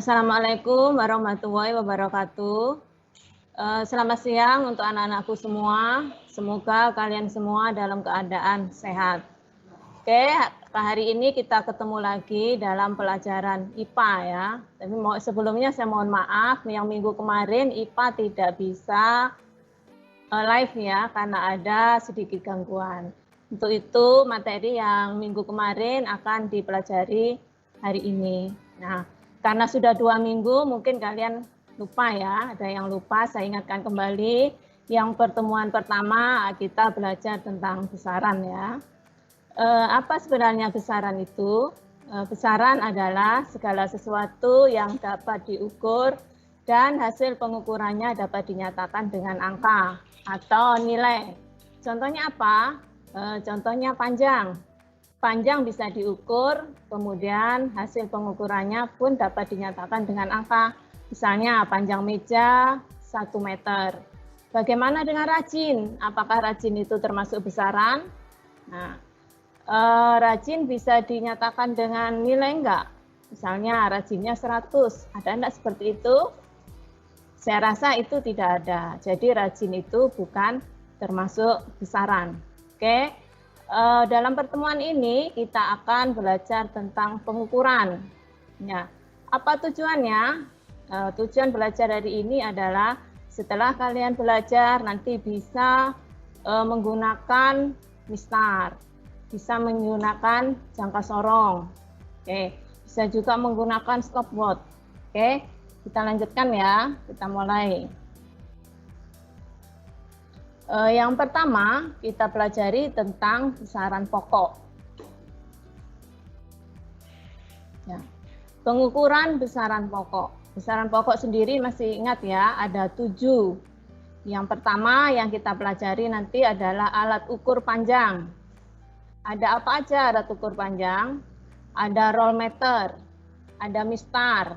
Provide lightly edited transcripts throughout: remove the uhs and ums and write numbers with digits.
Assalamualaikum warahmatullahi wabarakatuh. Selamat siang untuk anak-anakku semua. Semoga kalian semua dalam keadaan sehat. Oke, hari ini kita ketemu lagi dalam pelajaran IPA ya. Tapi sebelumnya saya mohon maaf, yang minggu kemarin IPA tidak bisa live ya, karena ada sedikit gangguan. Untuk itu materi yang minggu kemarin akan dipelajari hari ini. Nah, karena sudah 2 minggu, mungkin kalian lupa ya, ada yang lupa, saya ingatkan kembali. Yang pertemuan pertama kita belajar tentang besaran ya. Apa sebenarnya besaran itu? Besaran adalah segala sesuatu yang dapat diukur dan hasil pengukurannya dapat dinyatakan dengan angka atau nilai. Contohnya apa? Contohnya panjang. Panjang bisa diukur, kemudian hasil pengukurannya pun dapat dinyatakan dengan angka. Misalnya panjang meja 1 meter. Bagaimana dengan rajin? Apakah rajin itu termasuk besaran? Nah, rajin bisa dinyatakan dengan nilai enggak? Misalnya rajinnya 100, ada enggak seperti itu? Saya rasa itu tidak ada. Jadi rajin itu bukan termasuk besaran. Oke. Dalam pertemuan ini kita akan belajar tentang pengukuran. Ya, apa tujuannya? Tujuan belajar hari ini adalah setelah kalian belajar nanti bisa menggunakan mistar, bisa menggunakan jangka sorong, oke, bisa juga menggunakan stopwatch. Oke, kita lanjutkan ya, kita mulai. Yang pertama, kita pelajari tentang besaran pokok. Ya. Pengukuran besaran pokok. Besaran pokok sendiri masih ingat ya, ada 7. Yang pertama yang kita pelajari nanti adalah alat ukur panjang. Ada apa aja alat ukur panjang? Ada roll meter, ada mistar,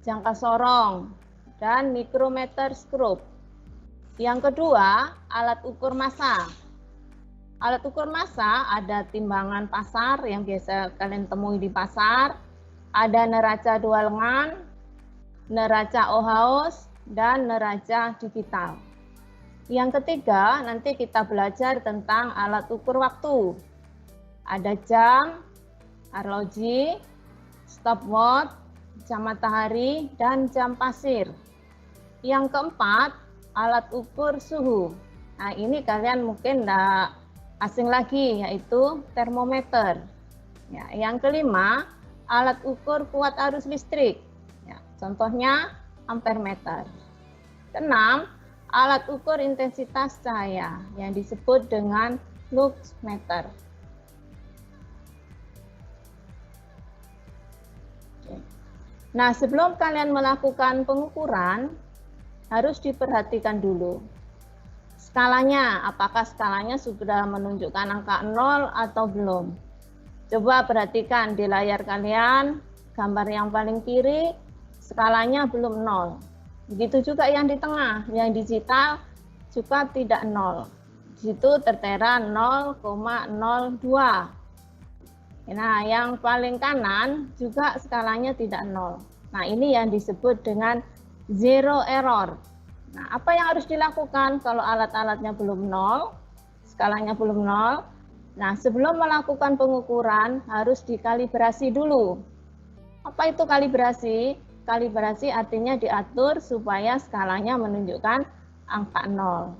jangka sorong, dan mikrometer skrup. Yang kedua, alat ukur massa. Alat ukur massa ada timbangan pasar yang biasa kalian temui di pasar, ada neraca 2 lengan, neraca Ohaus, dan neraca digital. Yang ketiga, nanti kita belajar tentang alat ukur waktu. Ada jam, arloji, stopwatch, jam matahari, dan jam pasir. Yang keempat, alat ukur suhu. Nah, ini kalian mungkin tidak asing lagi, yaitu termometer. Ya, yang kelima, alat ukur kuat arus listrik. Ya, contohnya ampermeter. Keenam, alat ukur intensitas cahaya yang disebut dengan luxmeter. Nah, sebelum kalian melakukan pengukuran, harus diperhatikan dulu skalanya, apakah skalanya sudah menunjukkan angka 0 atau belum. Coba perhatikan di layar kalian, gambar yang paling kiri skalanya belum 0. Begitu juga yang di tengah, yang digital juga tidak 0. Di situ tertera 0,02. Nah, yang paling kanan juga skalanya tidak 0. Nah, ini yang disebut dengan zero error. Nah, apa yang harus dilakukan kalau alat-alatnya belum 0, skalanya belum 0? Nah, sebelum melakukan pengukuran harus dikalibrasi dulu. Apa itu kalibrasi? Kalibrasi artinya diatur supaya skalanya menunjukkan angka 0.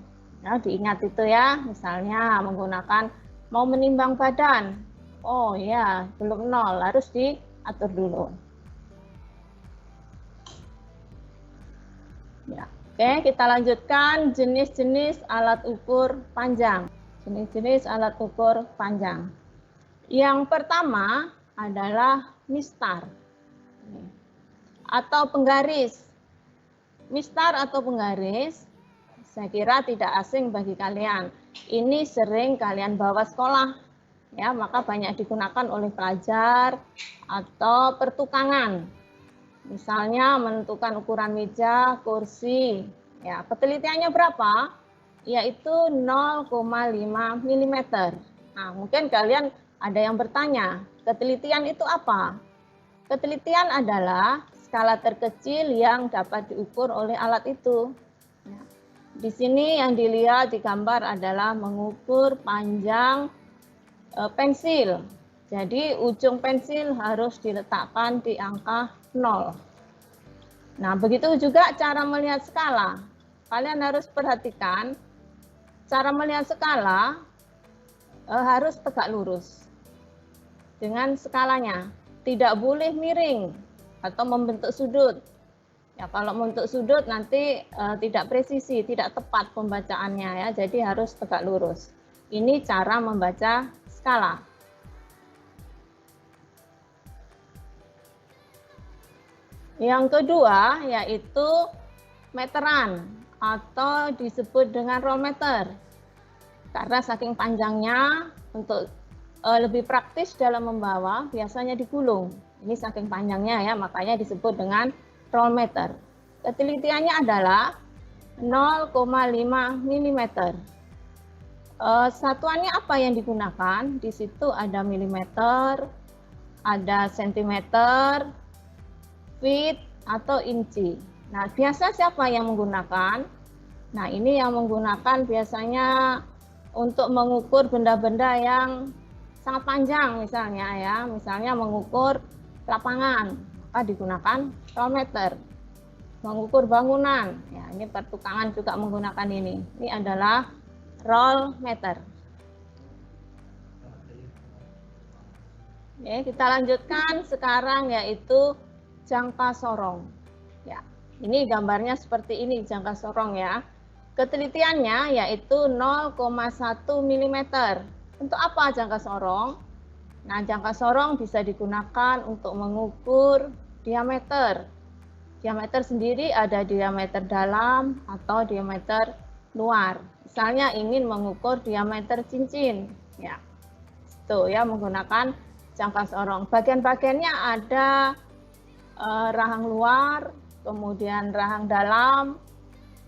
Nah, diingat itu ya, misalnya menggunakan mau menimbang badan. Oh ya, belum 0, harus diatur dulu. Ya, oke, kita lanjutkan jenis-jenis alat ukur panjang. Jenis-jenis alat ukur panjang. Yang pertama adalah mistar atau penggaris. Mistar atau penggaris, saya kira tidak asing bagi kalian. Ini sering kalian bawa sekolah, ya, maka banyak digunakan oleh pelajar atau pertukangan. Misalnya menentukan ukuran meja, kursi. Ya, ketelitiannya berapa? Yaitu 0,5 mm. Nah, mungkin kalian ada yang bertanya, ketelitian itu apa? Ketelitian adalah skala terkecil yang dapat diukur oleh alat itu. Nah, di sini yang dilihat di gambar adalah mengukur panjang pensil. Jadi ujung pensil harus diletakkan di angka 0. Nah, begitu juga cara melihat skala. Kalian harus perhatikan cara melihat skala harus tegak lurus dengan skalanya. Tidak boleh miring atau membentuk sudut. Ya, kalau membentuk sudut nanti tidak presisi, tidak tepat pembacaannya ya. Jadi harus tegak lurus. Ini cara membaca skala. Yang kedua yaitu meteran atau disebut dengan roll meter. Karena saking panjangnya, untuk lebih praktis dalam membawa biasanya digulung. Ini saking panjangnya ya, makanya disebut dengan roll meter. Ketelitiannya adalah 0,5 mm. Satuannya apa yang digunakan? Di situ ada milimeter, ada sentimeter, feet atau inci. Nah, biasa siapa yang menggunakan? Nah, ini yang menggunakan biasanya untuk mengukur benda-benda yang sangat panjang misalnya ya. Misalnya mengukur lapangan, maka digunakan roll meter. Mengukur bangunan, ya ini pertukangan juga menggunakan ini. Ini adalah roll meter. Oke, kita lanjutkan sekarang yaitu jangka sorong. Ya, ini gambarnya seperti ini jangka sorong ya. Ketelitiannya yaitu 0,1 mm. Untuk apa jangka sorong? Nah, jangka sorong bisa digunakan untuk mengukur diameter. Diameter sendiri ada diameter dalam atau diameter luar. Misalnya ingin mengukur diameter cincin, ya, itu ya menggunakan jangka sorong. Bagian-bagiannya ada rahang luar, kemudian rahang dalam,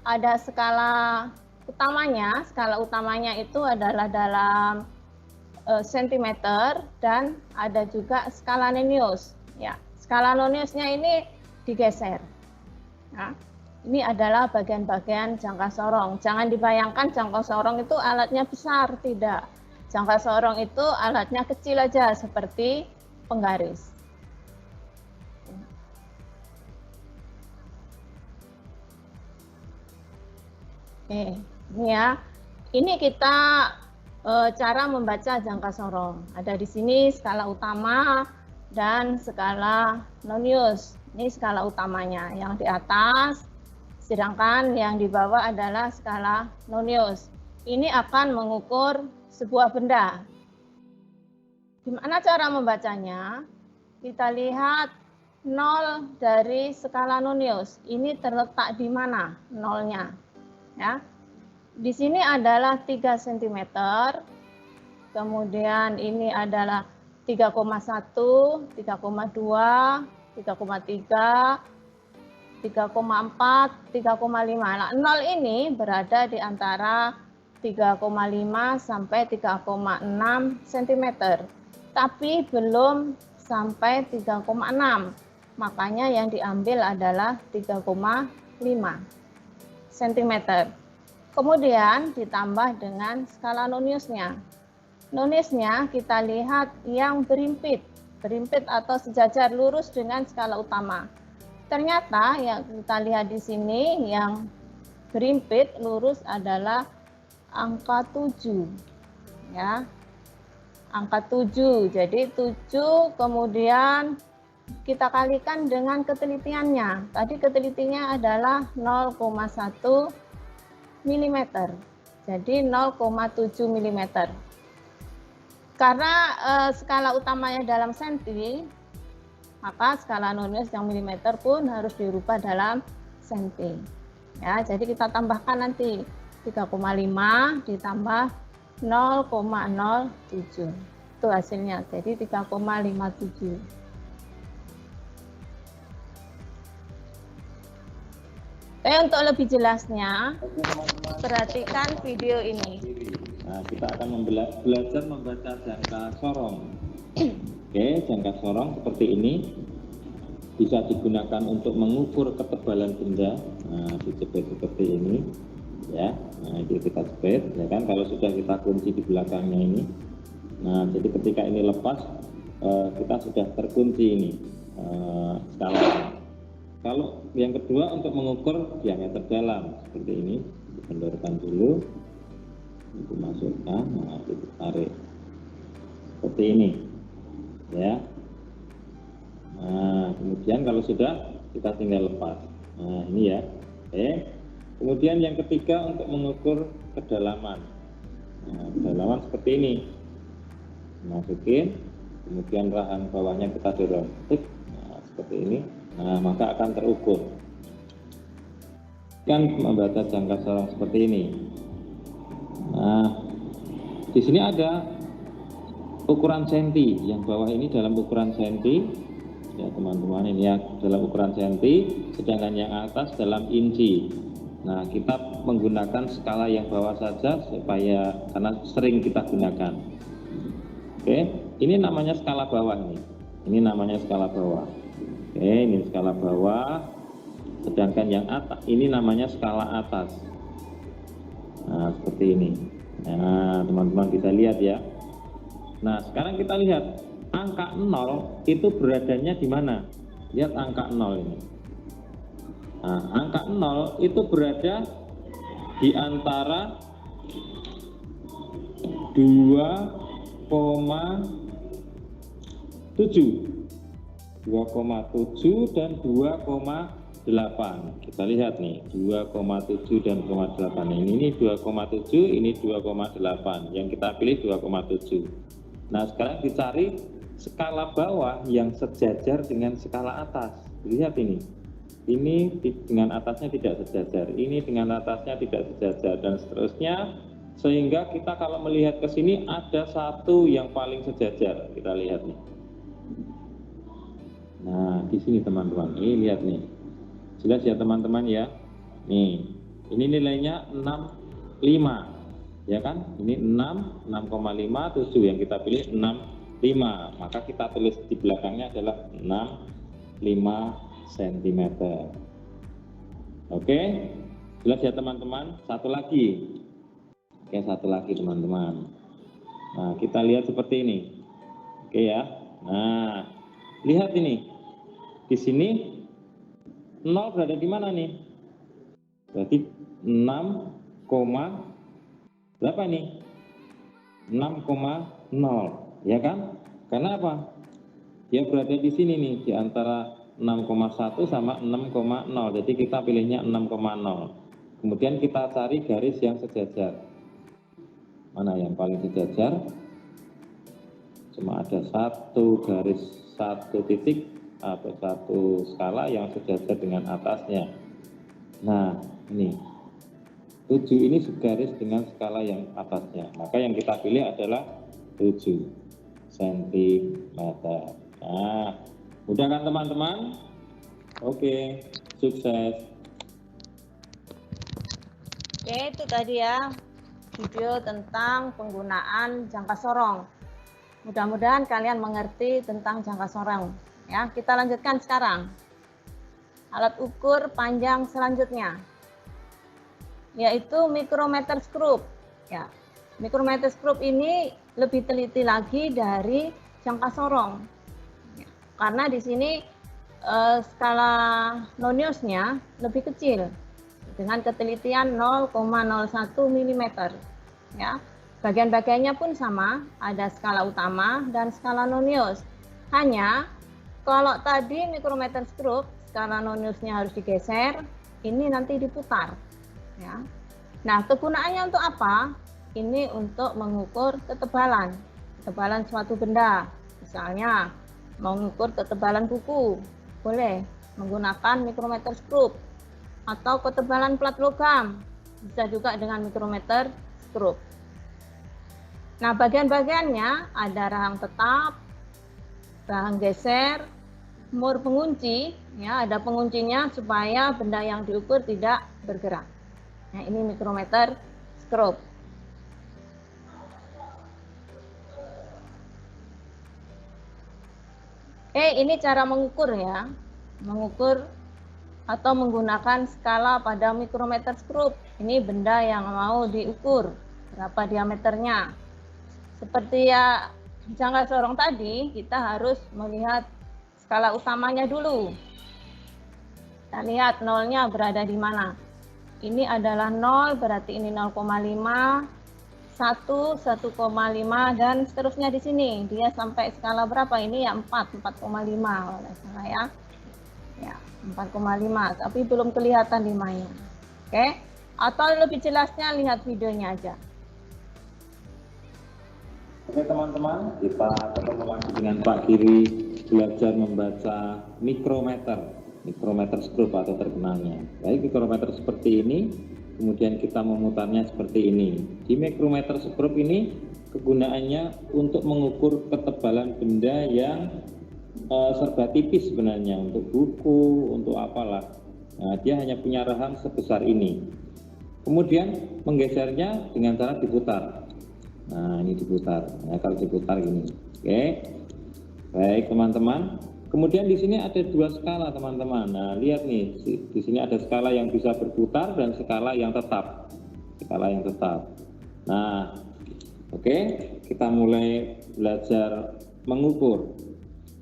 ada skala utamanya. Skala utamanya itu adalah dalam sentimeter dan ada juga skala nonius. Ya, skala noniusnya ini digeser. Nah, ini adalah bagian-bagian jangka sorong. Jangan dibayangkan jangka sorong itu alatnya besar, tidak. Jangka sorong itu alatnya kecil aja seperti penggaris. Oke, ini ya. Ini kita cara membaca jangka sorong. Ada di sini skala utama dan skala nonius. Ini skala utamanya yang di atas, sedangkan yang di bawah adalah skala nonius. Ini akan mengukur sebuah benda. Gimana cara membacanya? Kita lihat 0 dari skala nonius. Ini terletak di mana nolnya? Ya. Di sini adalah 3 cm. Kemudian ini adalah 3,1, 3,2, 3,3, 3,4, 3,5. Nah, 0 ini berada di antara 3,5 sampai 3,6 cm. Tapi belum sampai 3,6. Makanya yang diambil adalah 3,5 cm. Kemudian ditambah dengan skala noniusnya. Noniusnya kita lihat yang berimpit atau sejajar lurus dengan skala utama. Ternyata yang kita lihat di sini yang berimpit lurus adalah angka 7. Ya. Angka 7. Jadi 7 kemudian kita kalikan dengan ketelitiannya. Tadi ketelitiannya adalah 0,1 mm. Jadi 0,7 mm. Karena skala utamanya dalam senti, maka skala nonius yang milimeter pun harus dirubah dalam senti. Ya, jadi kita tambahkan nanti 3,5 ditambah 0,07. Itu hasilnya. Jadi 3,57. Oke, untuk lebih jelasnya, perhatikan video ini. Nah, kita akan belajar membaca jangka sorong. Oke, jangka sorong seperti ini. bisa digunakan untuk mengukur ketebalan benda. Nah, dijepit seperti ini ya. Nah, itu kita jepit ya kan, kalau sudah kita kunci di belakangnya ini. Nah, jadi ketika ini lepas, kita sudah terkunci ini skala. Kalau yang kedua untuk mengukur diameter dalam seperti ini, kendorkan dulu, itu masukkan, nah itu tarik seperti ini ya. Nah, kemudian kalau sudah kita tinggal lepas. Nah, ini ya. Oke. Kemudian yang ketiga untuk mengukur kedalaman. Nah, kedalaman seperti ini. Masukin, kemudian rahang bawahnya kita dorong. Nah, seperti ini. Nah, maka akan terukur. Kan membaca jangka sorong seperti ini. Nah, di sini ada ukuran senti. Yang bawah ini dalam ukuran senti. Ya teman-teman, ini ya dalam ukuran senti, sedangkan yang atas dalam inci. Nah, kita menggunakan skala yang bawah saja supaya karena sering kita gunakan. Oke, ini namanya skala bawah ini. Ini namanya skala bawah. Oke, ini skala bawah. Sedangkan yang atas ini namanya skala atas. Nah, seperti ini. Nah, teman-teman bisa lihat ya. Nah, sekarang kita lihat angka 0 itu beradanya di mana? Lihat angka 0 ini. Nah, angka 0 itu berada di antara 2,7 dan 2,8. Kita lihat nih 2,7 dan 2,8. Ini 2,7, ini 2,8. Yang kita pilih 2,7. Nah, sekarang dicari skala bawah yang sejajar dengan skala atas. Lihat ini. Ini dengan atasnya tidak sejajar, ini dengan atasnya tidak sejajar, dan seterusnya. Sehingga kita kalau melihat ke sini ada satu yang paling sejajar. Kita lihat nih. Nah, di sini teman-teman, ini lihat nih. Jelas ya teman-teman ya. Nih, ini nilainya 65. Ya kan? Ini 6, 6,5, 7. Yang kita pilih 65. Maka kita tulis di belakangnya adalah 65 cm. Oke? Jelas ya teman-teman? Satu lagi. Oke, satu lagi teman-teman. Nah, kita lihat seperti ini. Oke ya. Nah, lihat ini. Di sini 0 berada di mana nih? Berarti 6, berapa nih? 6,0, ya kan? Karena apa? Dia berada di sini nih, di antara 6,1 sama 6,0. Jadi kita pilihnya 6,0. Kemudian kita cari garis yang sejajar. Mana yang paling sejajar? Cuma ada satu garis, satu titik atau satu skala yang sejajar dengan atasnya. Nah, ini 7 ini segaris dengan skala yang atasnya. Maka yang kita pilih adalah 7 cm. Nah, mudah kan teman-teman? Oke, sukses. Oke, itu tadi ya video tentang penggunaan jangka sorong. Mudah-mudahan kalian mengerti tentang jangka sorong. Ya, kita lanjutkan sekarang. Alat ukur panjang selanjutnya, yaitu micrometer screw. Ya, micrometer screw ini lebih teliti lagi dari jangka sorong. Ya, karena di sini skala noniusnya lebih kecil dengan ketelitian 0,01 mm. Ya, bagian-bagiannya pun sama, ada skala utama dan skala nonius. Hanya kalau tadi micrometer screw skala noniusnya harus digeser, ini nanti diputar. Ya. Nah, kegunaannya untuk apa? Ini untuk mengukur ketebalan suatu benda. Misalnya mengukur ketebalan buku, boleh menggunakan micrometer screw, atau ketebalan plat logam, bisa juga dengan micrometer screw. Nah, bagian-bagiannya ada rahang tetap, rahang geser, mur pengunci, ya ada penguncinya supaya benda yang diukur tidak bergerak. Nah, ini micrometer screw. Ini cara mengukur ya. mengukur atau menggunakan skala pada mikrometer skrup. Ini benda yang mau diukur, berapa diameternya. Seperti ya jangka sorong tadi, kita harus melihat skala utamanya dulu. Kita lihat nolnya berada di mana. Ini adalah 0, berarti ini 0,5, 1, 1,5, dan seterusnya di sini. Dia sampai skala berapa? Ini ya 4, 4,5 kalau tidak salah ya. Ya, 4,5, tapi belum kelihatan 5-nya. Oke, atau lebih jelasnya lihat videonya aja. Oke teman-teman, kita ketemu lagi dengan Pak Giri belajar membaca mikrometer skrup atau terkenalnya. Baik, mikrometer seperti ini, kemudian kita memutarnya seperti ini. Di mikrometer skrup ini kegunaannya untuk mengukur ketebalan benda yang serba tipis sebenarnya, untuk buku, untuk apalah. Nah, dia hanya punya rahang sebesar ini. Kemudian menggesernya dengan cara diputar. Nah, ini diputar. Nah, kalau diputar gini. Oke. Baik, teman-teman. Kemudian di sini ada dua skala, teman-teman. Nah, lihat nih, di sini ada skala yang bisa berputar dan skala yang tetap. Skala yang tetap. Nah, oke, kita mulai belajar mengukur.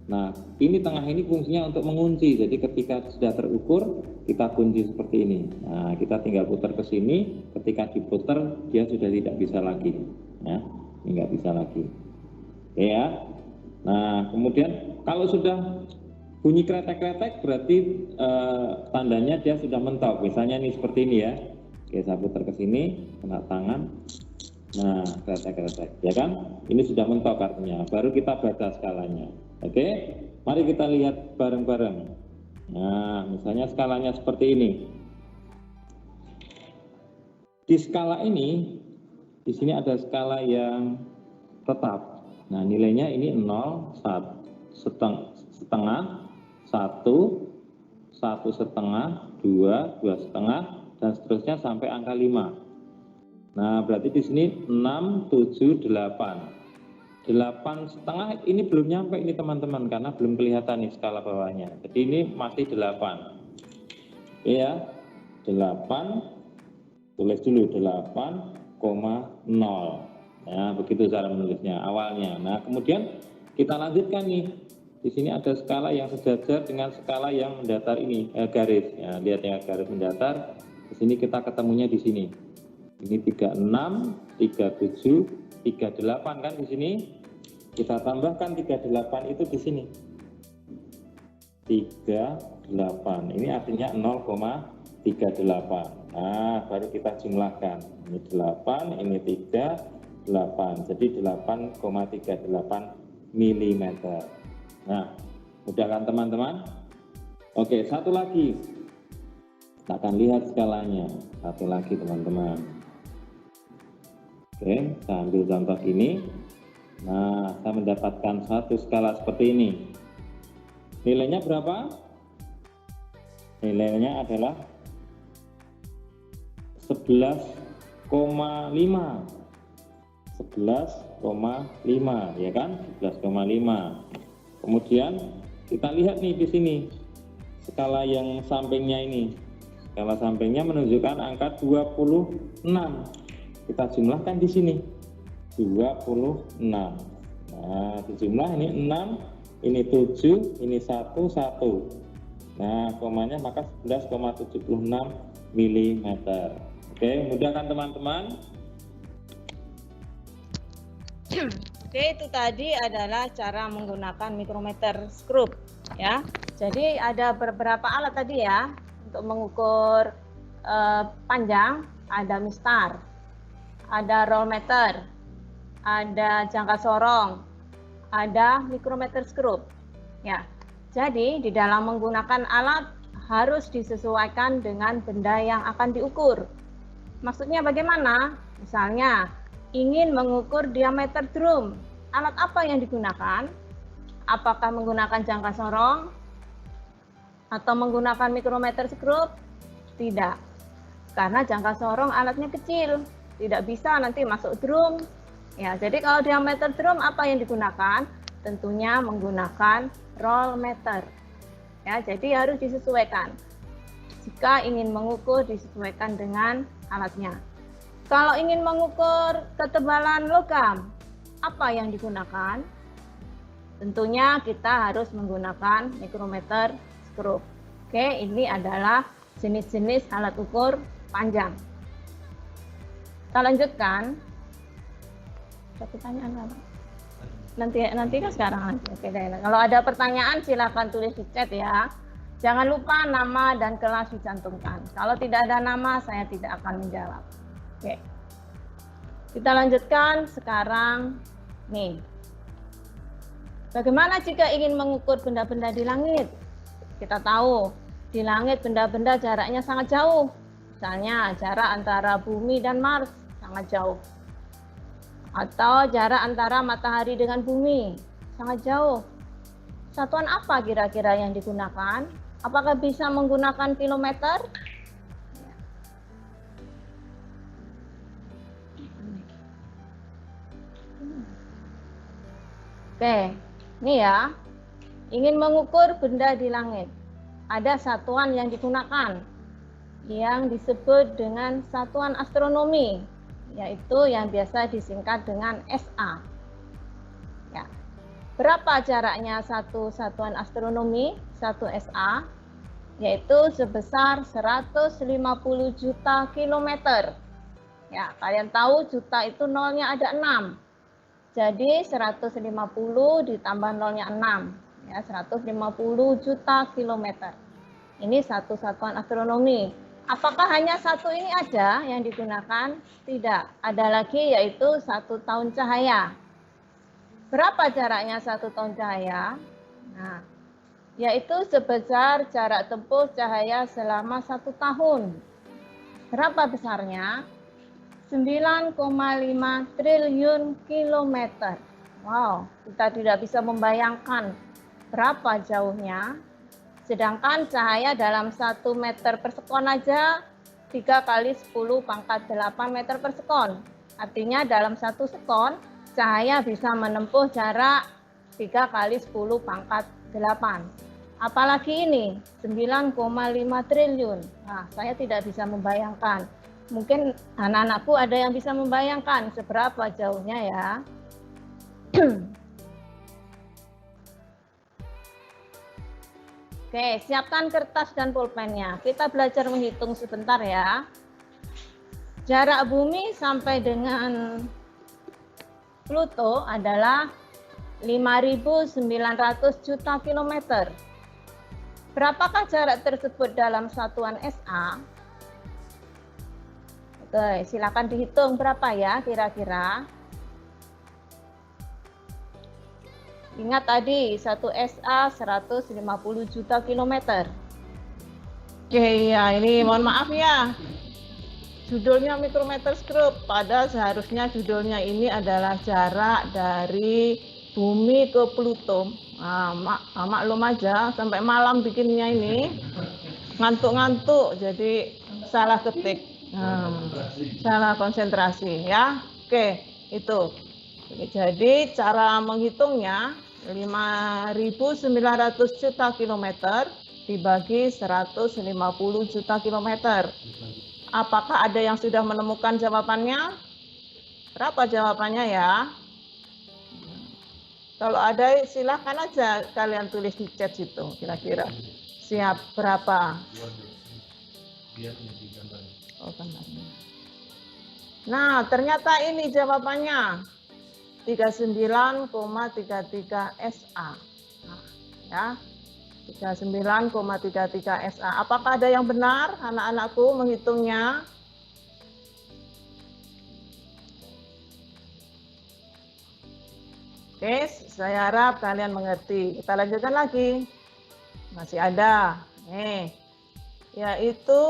Nah, ini tengah ini fungsinya untuk mengunci. Jadi ketika sudah terukur, kita kunci seperti ini. Nah, kita tinggal putar ke sini. Ketika diputar, dia sudah tidak bisa lagi. Ya, ini nggak bisa lagi. Oke ya. Nah, kemudian kalau sudah bunyi kretek-kretek, berarti tandanya dia sudah mentok. Misalnya ini seperti ini ya. Oke, saya putar ke sini, kena tangan. Nah, kretek-kretek, ya kan? Ini sudah mentok artinya. Baru kita baca skalanya. Oke, mari kita lihat bareng-bareng. Nah, misalnya skalanya seperti ini. Di skala ini, di sini ada skala yang tetap. Nah, nilainya ini 0, 1, setengah, 1, 1 setengah, 2, 2 setengah, dan seterusnya sampai angka 5. Nah, berarti di sini 6, 7, 8. 8 setengah ini belum nyampe ini teman-teman, karena belum kelihatan nih skala bawahnya. Jadi ini masih 8. Ya, 8, tulis dulu 8,0. Nah, begitu cara menulisnya awalnya. Nah, kemudian kita lanjutkan nih. Di sini ada skala yang sejajar dengan skala yang mendatar ini, garis. Ya, lihat ya, garis mendatar. Di sini kita ketemunya di sini. Ini 36, 37, 38 kan di sini. Kita tambahkan 38 itu di sini. 38. Ini artinya 0,38. Nah, baru kita jumlahkan. Ini 8, ini 3, 8. Jadi 8,38 mm. Nah, mudah kan teman-teman? Oke, satu lagi. Kita akan lihat skalanya. Satu lagi teman-teman. Oke, saya ambil contoh ini. Nah, saya mendapatkan satu skala seperti ini. Nilainya berapa? Nilainya adalah 11,5. 11,5 ya kan? 11,5. Kemudian kita lihat nih di sini skala yang sampingnya ini. Skala sampingnya menunjukkan angka 26. Kita jumlahkan di sini 26. Nah, dijumlah ini 6, ini 7, ini 1, 1. Nah, komanya maka 11,76 mm. Oke, mudah kan teman-teman? Oke, itu tadi adalah cara menggunakan mikrometer skrup ya. Jadi ada beberapa alat tadi ya untuk mengukur panjang. Ada mistar, ada rollmeter, ada jangka sorong, ada mikrometer skrup ya. Jadi di dalam menggunakan alat harus disesuaikan dengan benda yang akan diukur. Maksudnya bagaimana? Misalnya ingin mengukur diameter drum, alat apa yang digunakan? Apakah menggunakan jangka sorong atau menggunakan mikrometer skrup? Tidak, karena jangka sorong alatnya kecil, tidak bisa nanti masuk drum. Ya, jadi kalau diameter drum apa yang digunakan? Tentunya menggunakan rollmeter. Ya, jadi harus disesuaikan. Jika ingin mengukur, disesuaikan dengan alatnya. Kalau ingin mengukur ketebalan logam, apa yang digunakan? Tentunya kita harus menggunakan mikrometer skrup. Oke, ini adalah jenis-jenis alat ukur panjang. Kita lanjutkan. Ada pertanyaan apa? Nanti kan sekarang nanti. Oke, kalau ada pertanyaan silakan tulis di chat ya. Jangan lupa nama dan kelas dicantumkan. Kalau tidak ada nama, saya tidak akan menjawab. Oke. Kita lanjutkan sekarang nih. Bagaimana jika ingin mengukur benda-benda di langit? Kita tahu di langit benda-benda jaraknya sangat jauh. Misalnya jarak antara bumi dan Mars sangat jauh. Atau jarak antara matahari dengan bumi sangat jauh. Satuan apa kira-kira yang digunakan? Apakah bisa menggunakan kilometer? Oke, ini ya. Ingin mengukur benda di langit. Ada satuan yang digunakan yang disebut dengan satuan astronomi, yaitu yang biasa disingkat dengan SA. Ya. Berapa jaraknya satu satuan astronomi, satu SA? Yaitu sebesar 150 juta kilometer. Ya, kalian tahu juta itu nolnya ada 6. Jadi 150 ditambah nolnya 6. Ya, 150 juta kilometer. Ini satu satuan astronomi. Apakah hanya satu ini aja yang digunakan? Tidak. Ada lagi yaitu 1 tahun cahaya. Berapa jaraknya 1 tahun cahaya? Nah, yaitu sebesar jarak tempuh cahaya selama 1 tahun. Berapa besarnya? 9,5 triliun kilometer. Wow, kita tidak bisa membayangkan berapa jauhnya. Sedangkan cahaya dalam 1 meter per sekon aja 3 kali 10 pangkat 8 meter per sekon. Artinya dalam 1 sekon cahaya bisa menempuh jarak 3 kali 10 pangkat 8. Apalagi ini 9,5 triliun. Nah, saya tidak bisa membayangkan. Mungkin anak-anakku ada yang bisa membayangkan seberapa jauhnya ya. Oke, siapkan kertas dan pulpennya. Kita belajar menghitung sebentar ya. Jarak bumi sampai dengan Pluto adalah 5.900 juta kilometer. Berapakah jarak tersebut dalam satuan SA? Oke, silakan dihitung berapa ya kira-kira. Ingat tadi 1 SA 150 juta kilometer. Oke ya, ini mohon maaf ya. Judulnya mikrometer skrup, padahal seharusnya judulnya ini adalah jarak dari bumi ke Pluto. Nah, maklum aja sampai malam bikinnya ini ngantuk-ngantuk jadi salah ketik. Salah konsentrasi ya. Oke, itu. Jadi cara menghitungnya 5.900 juta kilometer dibagi 150 juta kilometer. Apakah ada yang sudah menemukan jawabannya? Berapa jawabannya ya? Kalau ada silahkan aja kalian tulis di chat situ kira-kira. Siap berapa? Oh, nah, ternyata ini jawabannya 39,33 SA. Nah, ya. 39,33 SA. Apakah ada yang benar anak-anakku menghitungnya? Oke, saya harap kalian mengerti. Kita lanjutkan lagi. Masih ada. Nih, yaitu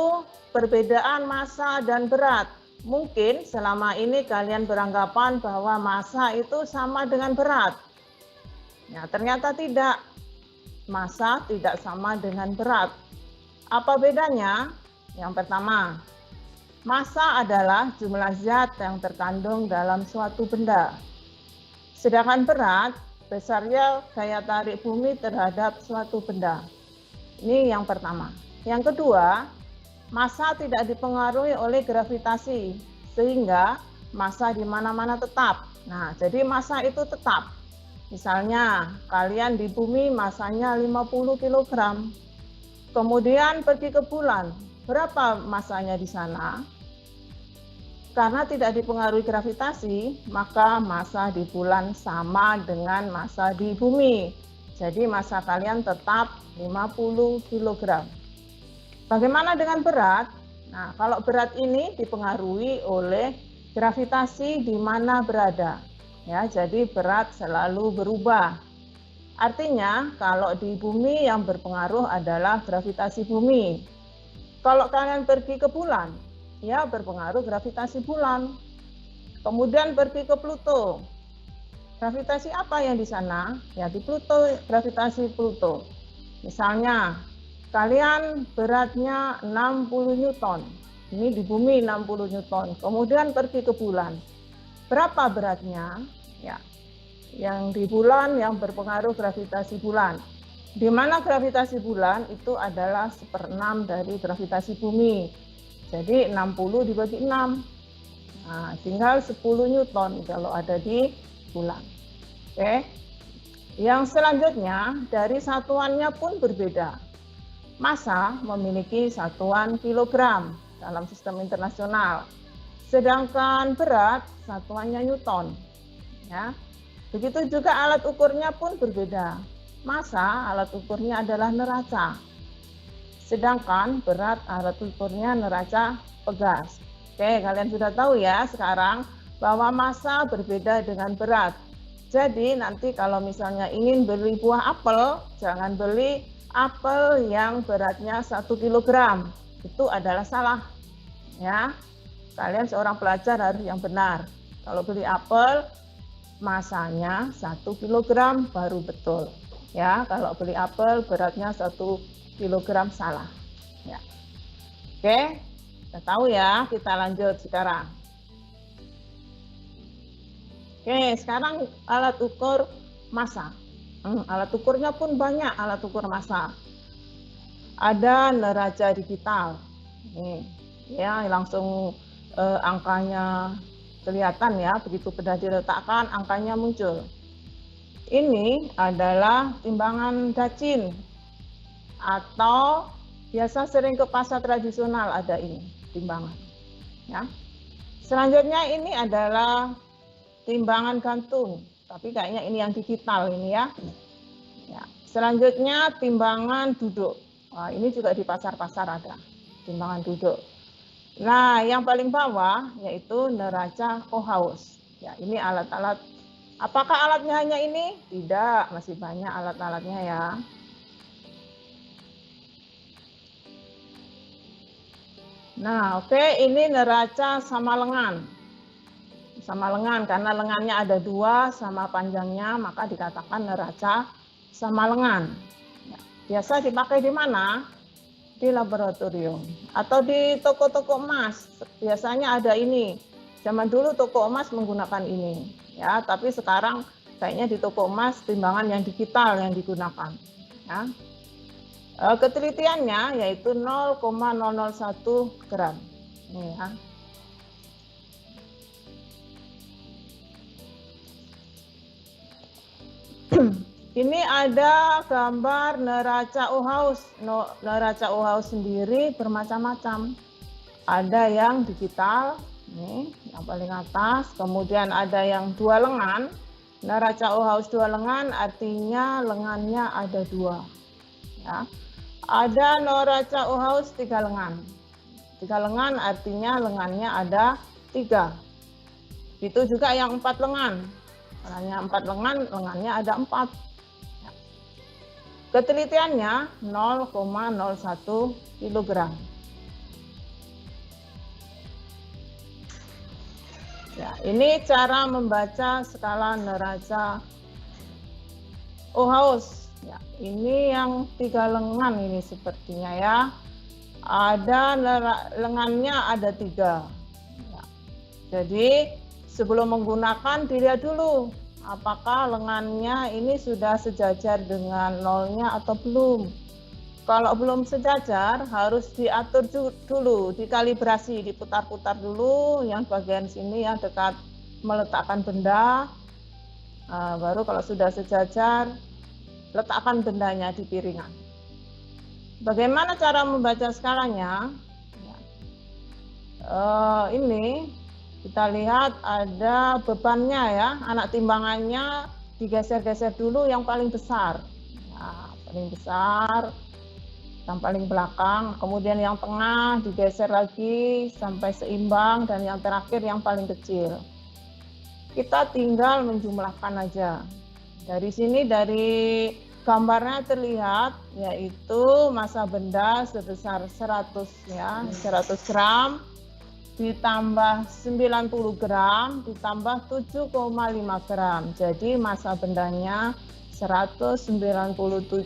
perbedaan massa dan berat. Mungkin selama ini kalian beranggapan bahwa massa itu sama dengan berat. Ya, ternyata tidak. Massa tidak sama dengan berat. Apa bedanya? Yang pertama, massa adalah jumlah zat yang terkandung dalam suatu benda. Sedangkan berat, besarnya gaya tarik bumi terhadap suatu benda. Ini yang pertama. Yang kedua, massa tidak dipengaruhi oleh gravitasi, sehingga massa di mana-mana tetap. Nah, jadi massa itu tetap. Misalnya, kalian di bumi massanya 50 kg, kemudian pergi ke bulan, berapa massanya di sana? Karena tidak dipengaruhi gravitasi, maka massa di bulan sama dengan massa di bumi. Jadi massa kalian tetap 50 kg. Bagaimana dengan berat? Nah, kalau berat ini dipengaruhi oleh gravitasi di mana berada. Ya, jadi berat selalu berubah. Artinya, kalau di bumi yang berpengaruh adalah gravitasi bumi. Kalau kalian pergi ke bulan, ya berpengaruh gravitasi bulan. Kemudian pergi ke Pluto. Gravitasi apa yang di sana? Ya, di Pluto, gravitasi Pluto. Misalnya, kalian beratnya 60 Newton. Ini di bumi 60 Newton. Kemudian pergi ke bulan. Berapa beratnya? Ya, yang di bulan yang berpengaruh gravitasi bulan. Di mana gravitasi bulan itu adalah 1/6 dari gravitasi bumi. Jadi 60 dibagi 6. Nah, tinggal 10 Newton kalau ada di bulan. Oke. Yang selanjutnya dari satuannya pun berbeda. Massa memiliki satuan kilogram dalam sistem internasional. Sedangkan berat satuannya Newton. Ya. Begitu juga alat ukurnya pun berbeda. Massa alat ukurnya adalah neraca. Sedangkan berat alat ukurnya neraca pegas. Oke, kalian sudah tahu ya sekarang bahwa massa berbeda dengan berat. Jadi nanti kalau misalnya ingin beli buah apel, jangan beli apel yang beratnya 1 kg. Itu adalah salah. Ya. Kalian seorang pelajar harus yang benar. Kalau beli apel masanya 1 kg baru betul. Ya, kalau beli apel beratnya 1 kg salah. Ya. Oke, kita tahu ya, kita lanjut sekarang. Oke, sekarang alat ukur massa. Alat ukurnya pun banyak, alat ukur massa. Ada neraca digital. Nih, ya langsung angkanya kelihatan ya, begitu sudah diletakkan angkanya muncul. Ini adalah timbangan dacin atau biasa sering ke pasar tradisional ada ini timbangan. Ya. Selanjutnya ini adalah timbangan gantung, tapi kayaknya ini yang digital ini ya. Ya. Selanjutnya timbangan duduk. Nah, ini juga di pasar-pasar ada timbangan duduk. Nah, yang paling bawah yaitu neraca Cohaus. Ya, ini alat-alat. Apakah alatnya hanya ini? Tidak, masih banyak alat-alatnya ya. Nah, oke, ini neraca sama lengan. Sama lengan, karena lengannya ada 2 sama panjangnya, maka dikatakan neraca sama lengan. Ya, biasa dipakai di mana? Di laboratorium atau di toko-toko emas. Biasanya ada ini. Zaman dulu toko emas menggunakan ini, ya. Tapi sekarang kayaknya di toko emas timbangan yang digital yang digunakan. Ya. Ketelitiannya yaitu 0,001 gram. Ini ya. Ini ada gambar neraca Cohaus. Neraca Cohaus sendiri bermacam-macam. Ada yang digital, nih, yang paling atas. Kemudian ada yang 2 lengan. Neraca Cohaus 2 lengan artinya lengannya ada 2. Ya. Ada neraca Cohaus 3 lengan. 3 lengan artinya lengannya ada 3. Itu juga yang 4 lengan. Lengannya 4 lengan, lengannya ada 4. Ketelitiannya 0,01 kg. Ya, ini cara membaca skala neraca Cohaus. Ya, ini yang 3 lengan ini sepertinya ya. Ada lengannya ada 3. Ya. Jadi sebelum menggunakan dilihat dulu apakah lengannya ini sudah sejajar dengan nolnya atau belum. Kalau belum sejajar harus diatur dulu, dikalibrasi, diputar-putar dulu yang bagian sini yang dekat meletakkan benda. Baru kalau sudah sejajar, letakkan bendanya di piringan. Bagaimana cara membaca skalanya? Ini kita lihat ada bebannya ya, anak timbangannya digeser-geser dulu yang paling besar. Nah, paling besar, yang paling belakang, kemudian yang tengah digeser lagi sampai seimbang, dan yang terakhir yang paling kecil. Kita tinggal menjumlahkan aja. Dari sini, dari gambarnya terlihat, yaitu massa benda sebesar 100 gram, ditambah 90 gram, ditambah 7,5 gram. Jadi massa bendanya 197,5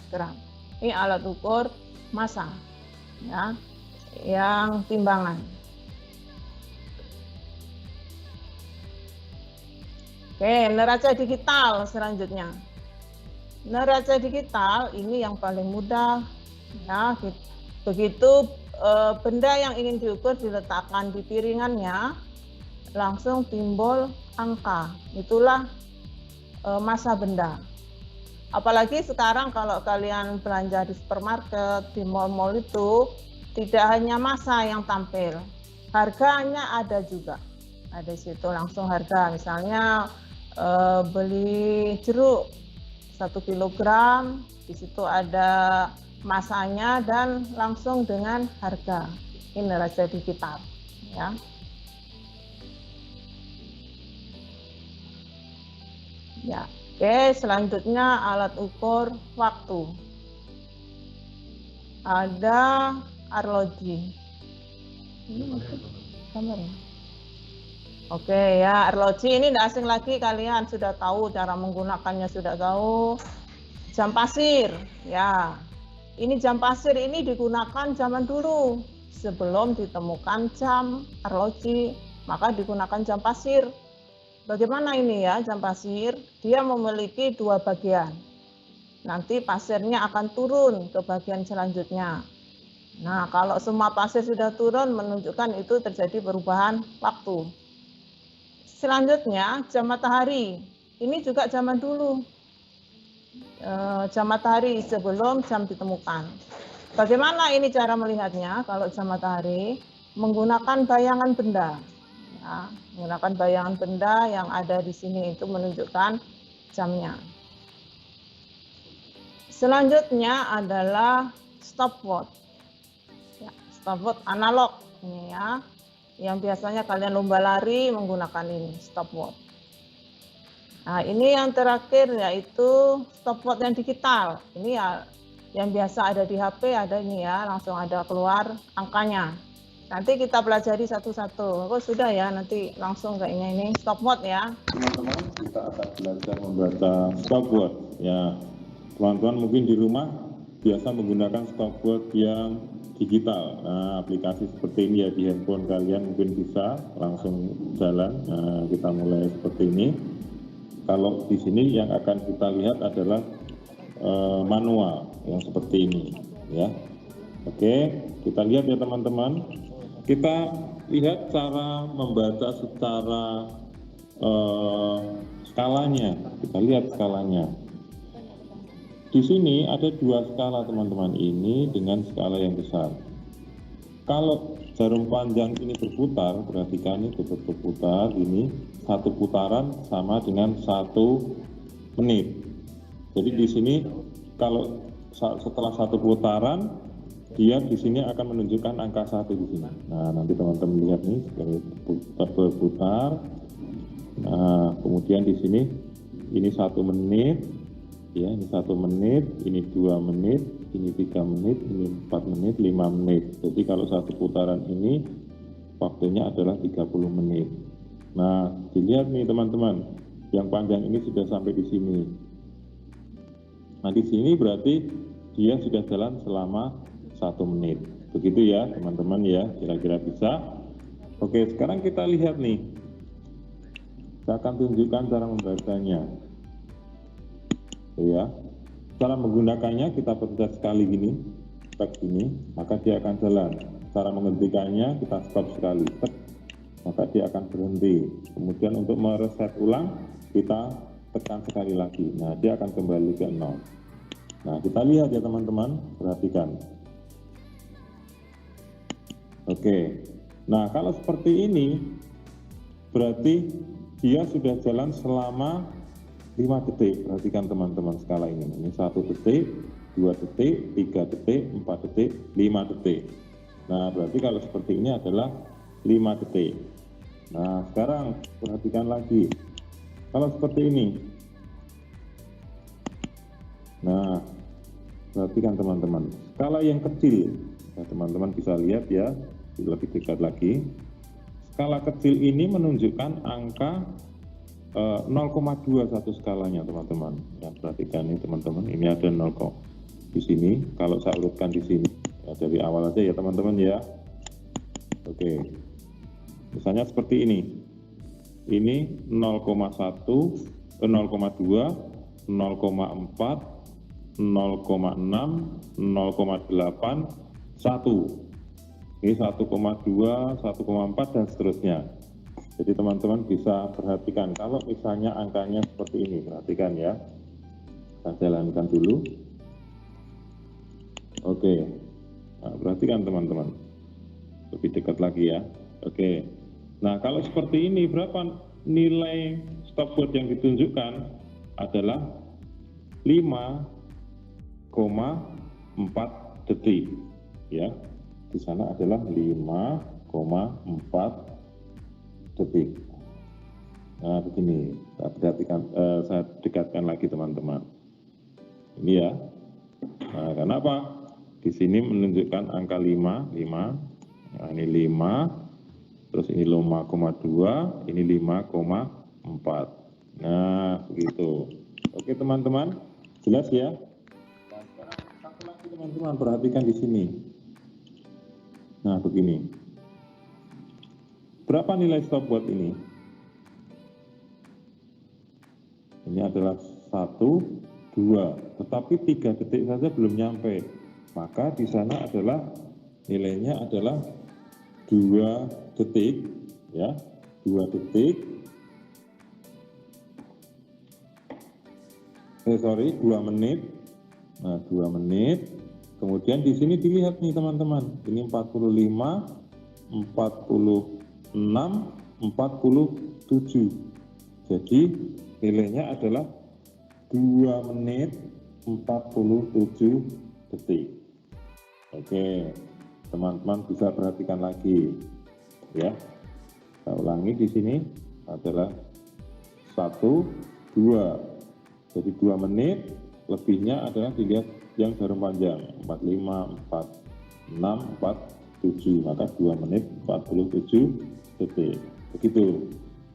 gram. Ini alat ukur massa ya, yang timbangan. Oke, neraca digital selanjutnya. Neraca digital ini yang paling mudah ya. Begitu benda yang ingin diukur diletakkan di piringannya, langsung timbul angka. Itulah massa benda. Apalagi sekarang kalau kalian belanja di supermarket, di mall-mall itu tidak hanya massa yang tampil, harganya ada juga. Ada di situ langsung harga. Misalnya beli jeruk 1 kilogram, di situ ada massanya dan langsung dengan harga. Ini neraca digital ya. Ya. Oke, selanjutnya alat ukur waktu. Ada arloji. Oke ya, arloji ini tidak asing lagi, kalian sudah tahu cara menggunakannya, sudah tahu. Jam pasir, ya. Ini jam pasir ini digunakan zaman dulu. Sebelum ditemukan jam arloji, maka digunakan jam pasir. Bagaimana ini ya jam pasir? Dia memiliki 2 bagian. Nanti pasirnya akan turun ke bagian selanjutnya. Nah, kalau semua pasir sudah turun, menunjukkan itu terjadi perubahan waktu. Selanjutnya jam matahari. Ini juga zaman dulu. Jam matahari sebelum jam ditemukan. Bagaimana ini cara melihatnya? Kalau jam matahari menggunakan bayangan benda. Ya, menggunakan bayangan benda yang ada di sini itu menunjukkan jamnya. Selanjutnya adalah stopwatch. Ya, stopwatch analog ini ya. Yang biasanya kalian lomba lari menggunakan ini stopwatch. Nah, ini yang terakhir yaitu stopwatch yang digital. Ini ya yang biasa ada di HP, ada ini ya, langsung ada keluar angkanya. Nanti kita pelajari satu-satu. Oh, sudah ya, nanti langsung kayaknya ini stopwatch ya. Teman-teman, kita akan belajar membaca stopwatch ya. Teman-teman mungkin di rumah biasa menggunakan stopwatch yang digital. Nah, aplikasi seperti ini ya di handphone kalian mungkin bisa langsung jalan. Nah, kita mulai seperti ini. Kalau di sini yang akan kita lihat adalah manual yang seperti ini ya. Oke, kita lihat ya teman-teman. Kita lihat cara membaca secara skalanya. Kita lihat skalanya. Di sini ada 2 skala teman-teman, ini dengan skala yang besar. Kalau jarum panjang ini berputar, perhatikan ini berputar, ini 1 putaran sama dengan 1 menit. Jadi di sini kalau setelah 1 putaran, dia di sini akan menunjukkan angka 1 di sini. Nah, nanti teman-teman lihat nih, berputar. Nah, kemudian di sini ini 1 menit, ya, ini 1 menit, ini 2 menit, ini 3 menit, ini 4 menit, 5 menit. Jadi kalau 1 putaran ini waktunya adalah 30 menit. Nah, dilihat nih teman-teman, yang panjang ini sudah sampai di sini. Nah, di sini berarti dia sudah jalan selama 1 menit. Begitu ya teman-teman ya, kira-kira bisa. Oke, sekarang kita lihat nih. Saya akan tunjukkan cara membacanya. Ya. cara menggunakannya kita pencet sekali gini, tek gini, maka dia akan jalan. Cara menghentikannya kita stop sekali, tek, maka dia akan berhenti. Kemudian untuk mereset ulang kita tekan sekali lagi. Nah, dia akan kembali ke 0. Nah, kita lihat ya teman-teman, perhatikan. Oke. Nah, kalau seperti ini berarti dia sudah jalan selama 5 detik. Perhatikan teman-teman skala ini. Ini 1 detik, 2 detik, 3 detik, 4 detik, 5 detik. Nah, berarti kalau seperti ini adalah 5 detik. Nah, sekarang perhatikan lagi. Kalau seperti ini. Nah, perhatikan teman-teman. Skala yang kecil. Nah, teman-teman bisa lihat ya, lebih dekat lagi. Skala kecil ini menunjukkan angka 0,21 skalanya teman-teman. Ya, perhatikan ini teman-teman. Ini ada 0 di sini. Kalau saya urutkan di sini, ya, dari awal aja ya teman-teman ya. Oke. Misalnya seperti ini. Ini 0,1, 0,2, 0,4, 0,6, 0,8, 1. Ini 1,2, 1,4 dan seterusnya. Jadi teman-teman bisa perhatikan kalau misalnya angkanya seperti ini, perhatikan ya. Saya jalankan dulu. Oke. Nah, perhatikan teman-teman. Lebih dekat lagi ya. Oke. Nah, kalau seperti ini berapa nilai stopwatch yang ditunjukkan adalah 5,4 detik ya. Di sana adalah 5,4 detik. Nah, begini, saya dekatkan lagi teman-teman. Ini ya. Nah, kenapa? Di sini menunjukkan angka 5. Nah, ini 5. Terus ini 5,2, ini 5,4. Nah, begitu. Oke teman-teman, jelas ya? Nah, sekarang satu lagi teman-teman, perhatikan di sini. Nah, begini. Berapa nilai stopwatch ini? Ini adalah 1, 2, tetapi 3 detik saja belum nyampe. Maka di sana adalah nilainya adalah 2 detik ya, 2 detik. 2 menit. Nah, 2 menit. Kemudian di sini dilihat nih teman-teman. Ini 45, 46, 47. Jadi nilainya adalah 2 menit 47 detik. Oke. Teman-teman bisa perhatikan lagi ya. Saya ulangi di sini adalah 1, 2. Jadi 2 menit, lebihnya adalah dilihat yang jarum panjang 45, 46, 47. Maka 2 menit 47 detik. Begitu.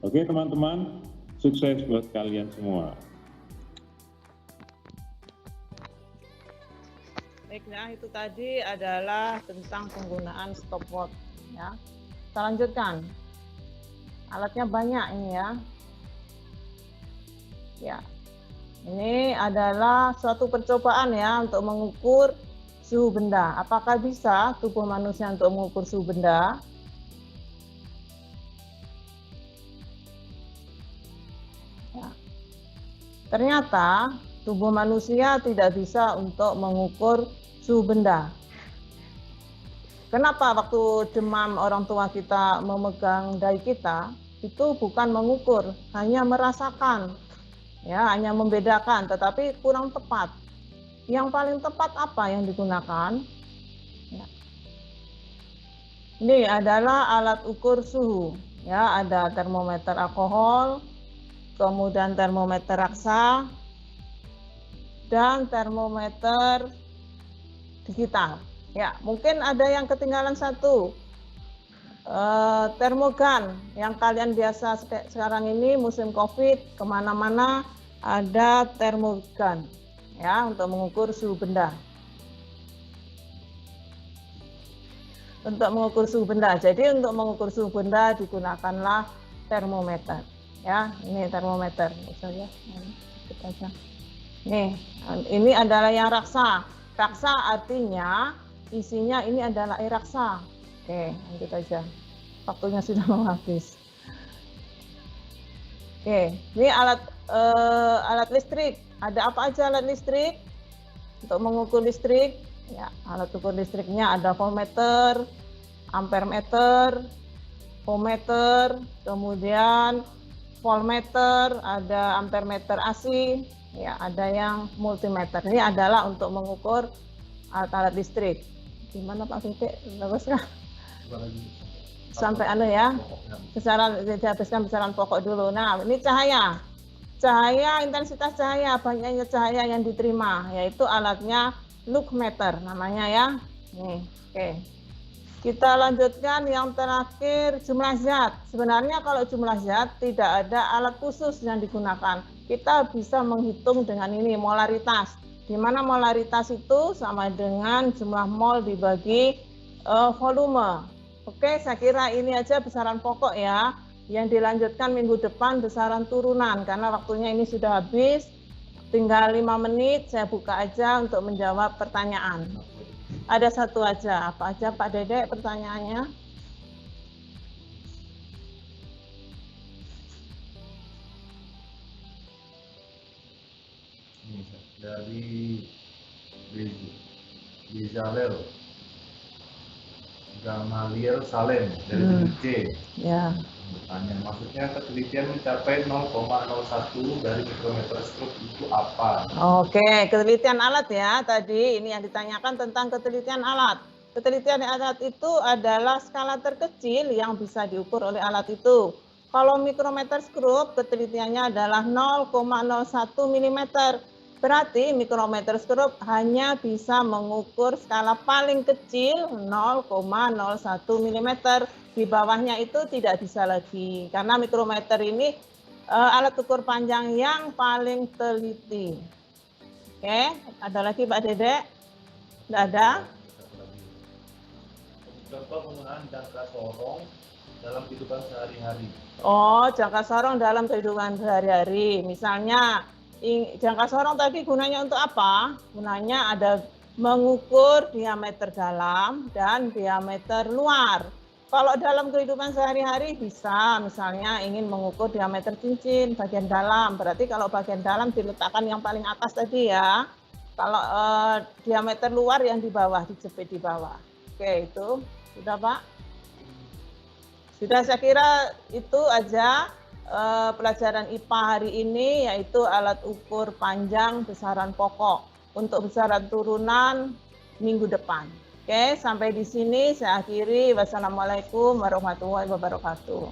Oke teman-teman, sukses buat kalian semua. Baiklah, itu tadi adalah tentang penggunaan stopwatch ya. Kita lanjutkan. Alatnya banyak ini ya. Ya. Ini adalah suatu percobaan ya untuk mengukur suhu benda. Apakah bisa tubuh manusia untuk mengukur suhu benda? Ya. Ternyata tubuh manusia tidak bisa untuk mengukur suhu benda. Kenapa waktu demam orang tua kita memegang dahi kita, itu bukan mengukur, hanya merasakan, ya, hanya membedakan, tetapi kurang tepat. Yang paling tepat apa yang digunakan? Ya. Ini adalah alat ukur suhu, ya, ada termometer alkohol, kemudian termometer raksa, dan termometer digital. Ya, mungkin ada yang ketinggalan satu, termogan yang kalian biasa sekarang ini musim COVID kemana-mana ada termogan ya untuk mengukur suhu benda. Untuk mengukur suhu benda. Jadi untuk mengukur suhu benda digunakanlah termometer. Ya, ini termometer. Misalnya, kita aja. Nih, ini adalah yang raksa. Raksa artinya isinya ini adalah air raksa. Oke, lanjut aja. Waktunya sudah mau habis. Oke, ini alat listrik. Ada apa aja alat listrik? Untuk mengukur listrik, ya, alat ukur listriknya ada voltmeter, ampermeter, ohmmeter, kemudian voltmeter, ada ampermeter AC, ya, ada yang multimeter. Ini adalah untuk mengukur alat-alat listrik. Gimana Pak Titik? Bagus nggak? Sampai ya, dihabiskan besaran pokok dulu. Nah, ini cahaya. Cahaya, intensitas cahaya, banyaknya cahaya yang diterima, yaitu alatnya luxmeter namanya ya. Nih, oke. Kita lanjutkan yang terakhir, jumlah zat. Sebenarnya kalau jumlah zat tidak ada alat khusus yang digunakan. Kita bisa menghitung dengan ini, molaritas. Di mana molaritas itu sama dengan jumlah mol dibagi volume. Oke, saya kira ini aja besaran pokok ya. Yang dilanjutkan minggu depan besaran turunan, karena waktunya ini sudah habis. Tinggal 5 menit, saya buka aja untuk menjawab pertanyaan. Ada satu aja, apa aja Pak Dedek pertanyaannya? Dari Bizalel Gamaliel Salem dari C. Ya. Bertanya, maksudnya ketelitian mencapai 0,01 dari mikrometer stroke itu apa? Oke, ketelitian alat ya tadi, ini yang ditanyakan tentang ketelitian alat. Ketelitian alat itu adalah skala terkecil yang bisa diukur oleh alat itu. Kalau mikrometer skrup, ketelitiannya adalah 0,01 mm. Berarti mikrometer skrup hanya bisa mengukur skala paling kecil 0,01 mm. Di bawahnya itu tidak bisa lagi, karena mikrometer ini alat ukur panjang yang paling teliti. Oke, ada lagi Pak Dedek? Tidak ada? Contoh penggunaan jangka sorong dalam kehidupan sehari-hari. Oh, jangka sorong dalam kehidupan sehari-hari. Misalnya, jangka sorong tadi gunanya untuk apa? Gunanya ada mengukur diameter dalam dan diameter luar. Kalau dalam kehidupan sehari-hari bisa, misalnya ingin mengukur diameter cincin bagian dalam. Berarti kalau bagian dalam diletakkan yang paling atas tadi ya. Kalau diameter luar yang di bawah, dijepit di bawah. Oke, itu sudah Pak. Sudah, saya kira itu aja pelajaran IPA hari ini, yaitu alat ukur panjang besaran pokok. Untuk besaran turunan minggu depan. Oke, sampai di sini saya akhiri. Wassalamualaikum warahmatullahi wabarakatuh.